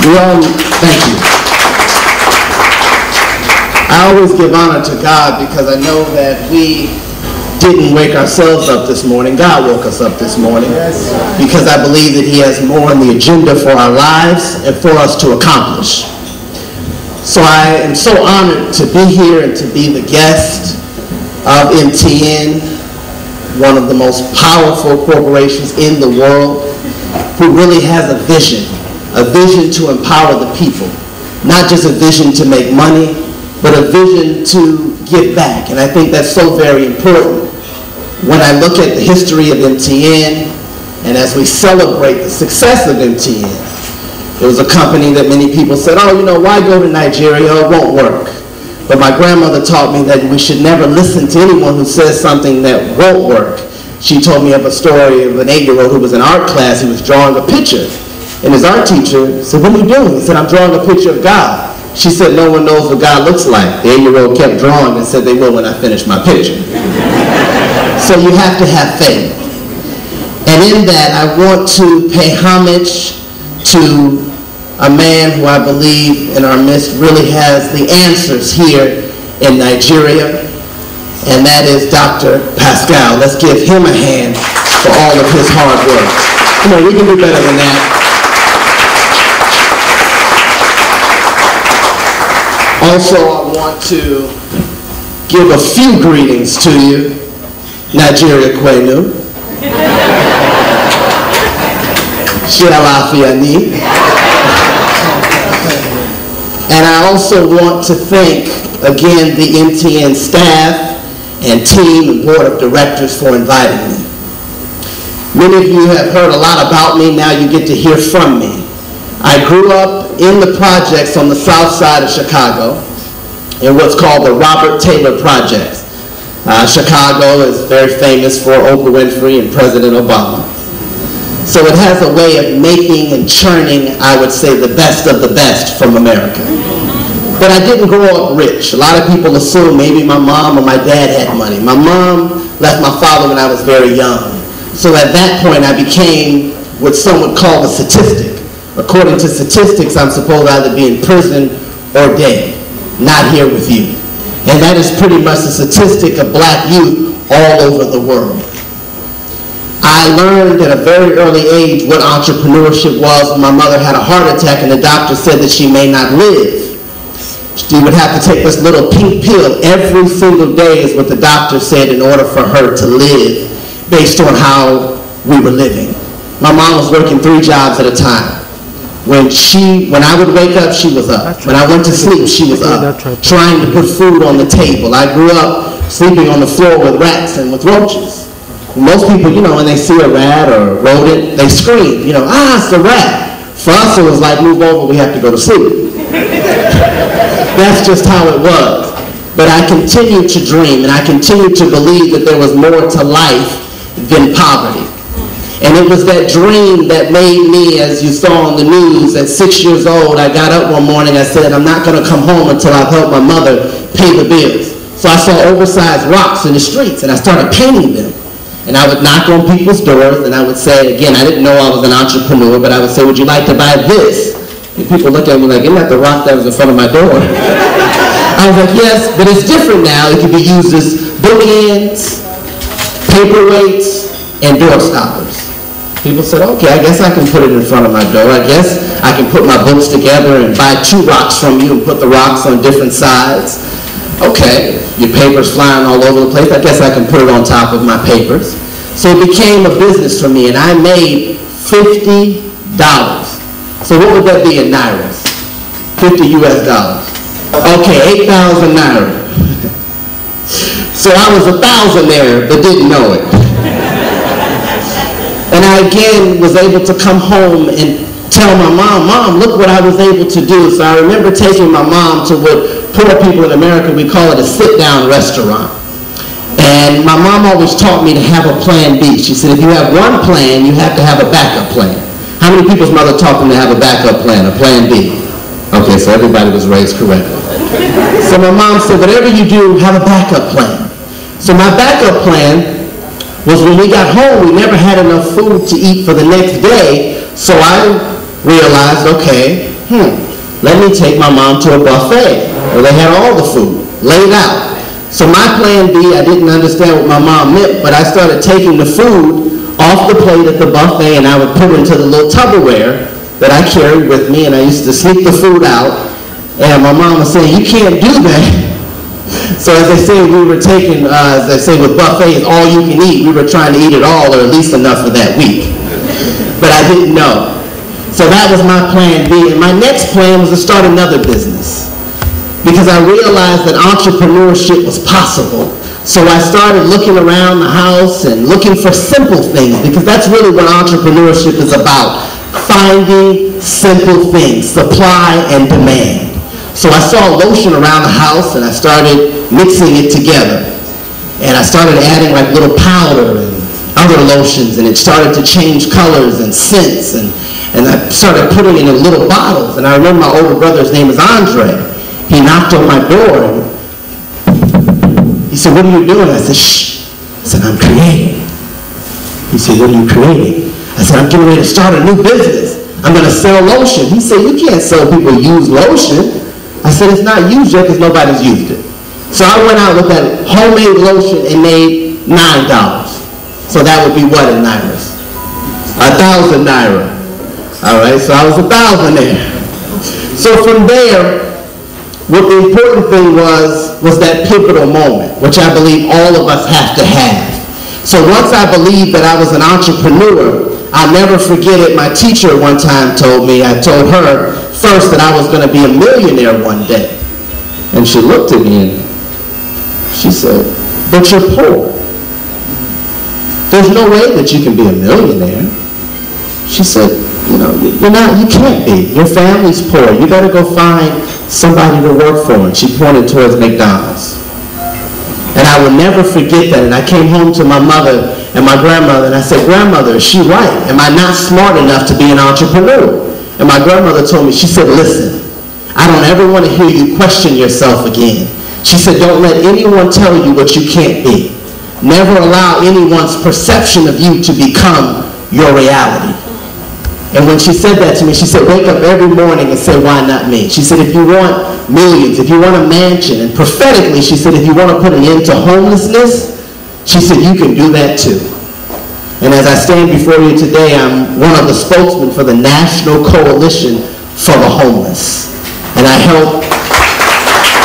Thank you. I always give honor to God because I know that we didn't wake ourselves up this morning. God woke us up this morning because I believe that He has more on the agenda for our lives and for us to accomplish. So I am so honored to be here and to be the guest of MTN, one of the most powerful corporations in the world, who really has a vision to empower the people. Not just a vision to make money, but a vision to give back. And I think that's so very important. When I look at the history of MTN, and as we celebrate the success of MTN, it was a company that many people said, oh, you know, why go to Nigeria? It won't work. But my grandmother taught me that we should never listen to anyone who says something that won't work. She told me of a story of an 8-year-old who was in art class. He was drawing a picture. And his art teacher said, what are you doing? He said, I'm drawing a picture of God. She said, no one knows what God looks like. The 8-year-old kept drawing and said they will when I finish my picture. So you have to have faith. And in that, I want to pay homage to a man who I believe in our midst really has the answers here in Nigeria, and that is Dr. Pascal. Let's give him a hand for all of his hard work. Come on, we can do better than that. Also, I want to give a few greetings to you, Nigeria Kwenu. Shialafiani. And I also want to thank, again, the MTN staff and team and board of directors for inviting me. Many of you have heard a lot about me. Now you get to hear from me. I grew up in the projects on the south side of Chicago in what's called the Robert Taylor Projects. Chicago is very famous for Oprah Winfrey and President Obama. So it has a way of making and churning, I would say, the best of the best from America. But I didn't grow up rich. A lot of people assume maybe my mom or my dad had money. My mom left my father when I was very young. So at that point, I became what some would call a statistic. According to statistics, I'm supposed to either be in prison or dead, not here with you. And that is pretty much the statistic of black youth all over the world. I learned at a very early age what entrepreneurship was when my mother had a heart attack and the doctor said that she may not live. She would have to take this little pink pill every single day is what the doctor said in order for her to live based on how we were living. My mom was working 3 jobs at a time. When I would wake up, she was up. When I went to sleep, she was up, trying to put food on the table. I grew up sleeping on the floor with rats and with roaches. Most people, you know, when they see a rat or a rodent, they scream, you know, it's a rat. For us, it was like, move over, we have to go to sleep. That's just how it was. But I continued to dream, and I continued to believe that there was more to life than poverty. And it was that dream that made me, as you saw on the news, at 6 years old, I got up one morning, I said, I'm not going to come home until I've helped my mother pay the bills. So I saw oversized rocks in the streets, and I started painting them. And I would knock on people's doors, and I would say, again, I didn't know I was an entrepreneur, but I would say, would you like to buy this? And people look at me like, isn't that the rock that was in front of my door? I was like, yes, but it's different now. It can be used as bookends, paperweights, and door stoppers. People said, okay, I guess I can put it in front of my door. I guess I can put my books together and buy 2 rocks from you and put the rocks on different sides. Okay, your paper's flying all over the place. I guess I can put it on top of my papers. So it became a business for me, and I made $50. So what would that be in Naira? 50 US dollars. Okay, 8,000 Naira. So I was a thousandaire, but didn't know it. And I again was able to come home and tell my mom, look what I was able to do. So I remember taking my mom to what poor people in America, we call it a sit-down restaurant. And my mom always taught me to have a plan B. She said, if you have one plan, you have to have a backup plan. How many people's mother taught them to have a backup plan, a plan B? Okay, so everybody was raised correctly. So my mom said, whatever you do, have a backup plan. So my backup plan was when we got home, we never had enough food to eat for the next day. So I realized, okay, let me take my mom to a buffet where they had all the food laid out. So my plan B, I didn't understand what my mom meant, but I started taking the food off the plate at the buffet, and I would put it into the little Tupperware that I carried with me, and I used to sneak the food out, and my mom was saying, you can't do that. So as they say, we were taking, as they say with buffets, all you can eat. We were trying to eat it all, or at least enough for that week. But I didn't know. So that was my plan B, and my next plan was to start another business, because I realized that entrepreneurship was possible. So I started looking around the house and looking for simple things, because that's really what entrepreneurship is about, finding simple things, supply and demand. So I saw lotion around the house, and I started mixing it together. And I started adding like little powder and other lotions, and it started to change colors and scents, and I started putting it in little bottles. And I remember my older brother's name is Andre. He knocked on my door, and he said, what are you doing? I said, shh. I said, I'm creating. He said, what are you creating? I said, I'm getting ready to start a new business. I'm going to sell lotion. He said, you can't sell people used lotion. I said, it's not used yet because nobody's used it. So I went out with that homemade lotion and made $9. So that would be what in Nairas? 1,000 Naira. All right, so I was 1,000 there. So from there, what the important thing was that pivotal moment, which I believe all of us have to have. So once I believed that I was an entrepreneur, I'll never forget it. My teacher one time told me, I told her first that I was going to be a millionaire one day. And she looked at me and she said, but you're poor. There's no way that you can be a millionaire. She said, you can't be. Your family's poor. You got to go find somebody to work for. And she pointed towards McDonald's. And I will never forget that. And I came home to my mother and my grandmother, and I said, Grandmother, is she right? Am I not smart enough to be an entrepreneur? And my grandmother told me, she said, listen, I don't ever want to hear you question yourself again. She said, don't let anyone tell you what you can't be. Never allow anyone's perception of you to become your reality. And when she said that to me, she said, wake up every morning and say, why not me? She said, if you want millions, if you want a mansion, and prophetically, she said, if you want to put an end to homelessness, she said, you can do that too. And as I stand before you today, I'm one of the spokesmen for the National Coalition for the Homeless. And I help,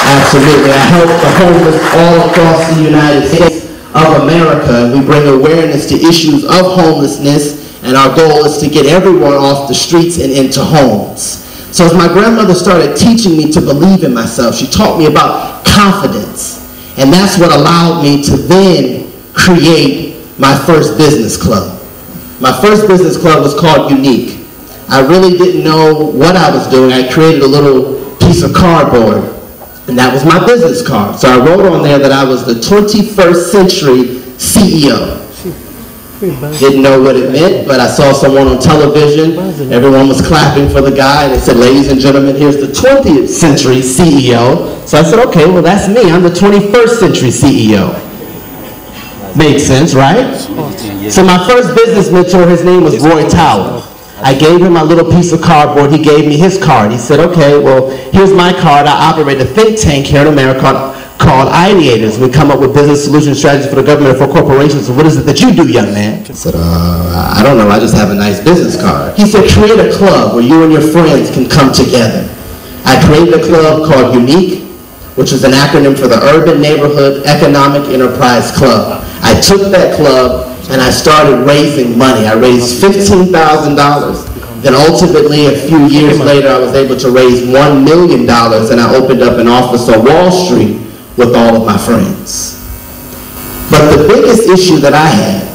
absolutely, I help the homeless all across the United States of America. We bring awareness to issues of homelessness, and our goal is to get everyone off the streets and into homes. So as my grandmother started teaching me to believe in myself, she taught me about confidence. And that's what allowed me to then create my first business club. My first business club was called Unique. I really didn't know what I was doing. I created a little piece of cardboard, and that was my business card. So I wrote on there that I was the 21st century CEO. Didn't know what it meant, but I saw someone on television. Everyone was clapping for the guy, and they said, ladies and gentlemen, here's the 20th century CEO. So I said, okay, well, that's me. I'm the 21st century CEO. Makes sense, right? So my first business mentor, his name was Roy Tower. I gave him a little piece of cardboard. He gave me his card. He said, okay, well, here's my card. I operate a think tank here in America called Ideators. We come up with business solution strategies for the government and for corporations. So what is it that you do, young man? I said, I don't know. I just have a nice business card. He said, create a club where you and your friends can come together. I created a club called Unique, which is an acronym for the Urban Neighborhood Economic Enterprise Club. I took that club and I started raising money. I raised $15,000. Then ultimately, a few years later, I was able to raise $1 million, and I opened up an office on Wall Street with all of my friends. But the biggest issue that I had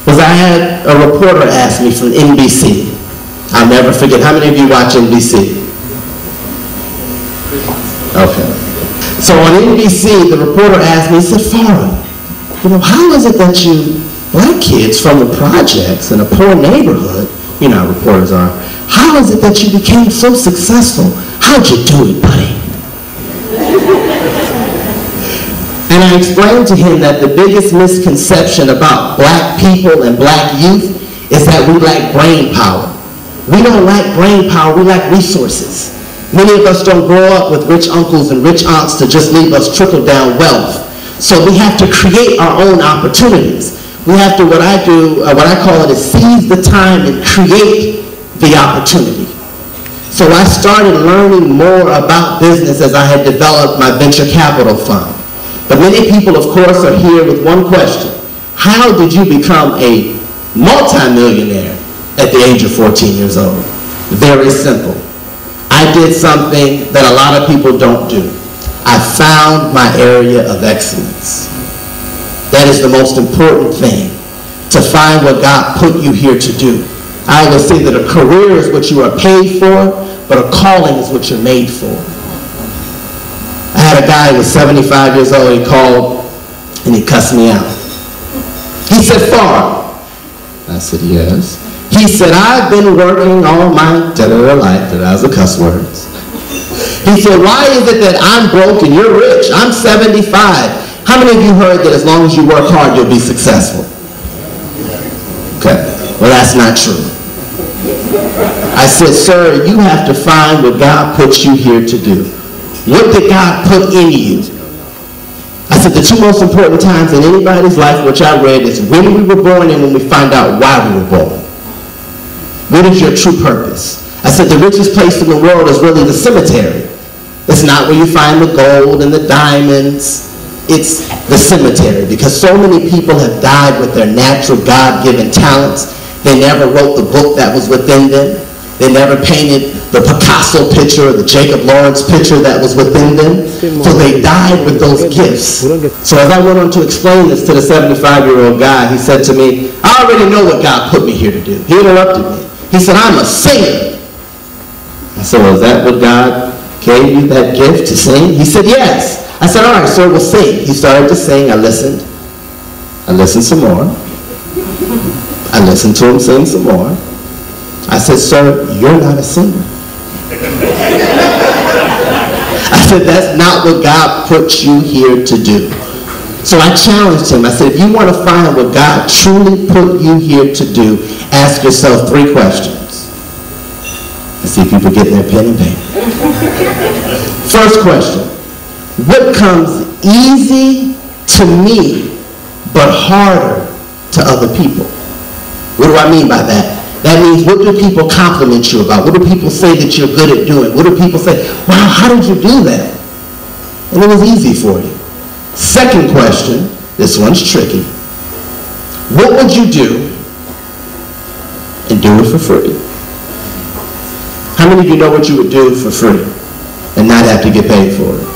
was I had a reporter ask me from NBC. I'll never forget. How many of you watch NBC? Okay. So on NBC, the reporter asked me, he said, Farray, how is it that you black kids from the projects in a poor neighborhood, you know how reporters are, how is it that you became so successful? How'd you do it, buddy? And I explained to him that the biggest misconception about black people and black youth is that we lack brain power. We don't lack brain power, we lack resources. Many of us don't grow up with rich uncles and rich aunts to just leave us trickle-down wealth. So we have to create our own opportunities. We have to, what I call it is seize the time and create the opportunity. So I started learning more about business as I had developed my venture capital fund. But many people, of course, are here with one question. How did you become a multimillionaire at the age of 14 years old? Very simple. I did something that a lot of people don't do. I found my area of excellence. That is the most important thing, to find what God put you here to do. I always say that a career is what you are paid for, but a calling is what you're made for. I had a guy who was 75 years old, he called and he cussed me out. He said, "Farray." I said, "Yes." He said, "I've been working all my life," that was the cuss words. He said, "Why is it that I'm broke and you're rich? I'm 75. How many of you heard that as long as you work hard, you'll be successful?" Okay, well, that's not true. I said, "Sir, you have to find what God put you here to do. What did God put in you?" I said, the two most important times in anybody's life, which I read, is when we were born and when we find out why we were born. What is your true purpose? I said, the richest place in the world is really the cemetery. It's not where you find the gold and the diamonds. It's the cemetery, because so many people have died with their natural God-given talents. They never wrote the book that was within them. They never painted the Picasso picture or the Jacob Lawrence picture that was within them. So they died with those gifts. So as I went on to explain this to the 75-year-old guy, he said to me, "I already know what God put me here to do." He interrupted me. He said, "I'm a singer." I said, "Well, is that what God gave you, that gift to sing?" He said, "Yes." I said, "All right, sir, we'll sing." He started to sing. I listened. I listened some more. I listened to him sing some more. I said, "Sir, you're not a singer." I said, "That's not what God put you here to do." So I challenged him. I said, if you want to find what God truly put you here to do, ask yourself 3 questions. I see people getting their pen and paper. First question, what comes easy to me but harder to other people? What do I mean by that? That means, what do people compliment you about? What do people say that you're good at doing? What do people say, "Wow, how did you do that?" And it was easy for you. Second question, this one's tricky. What would you do and do it for free? How many of you know what you would do for free and not have to get paid for it?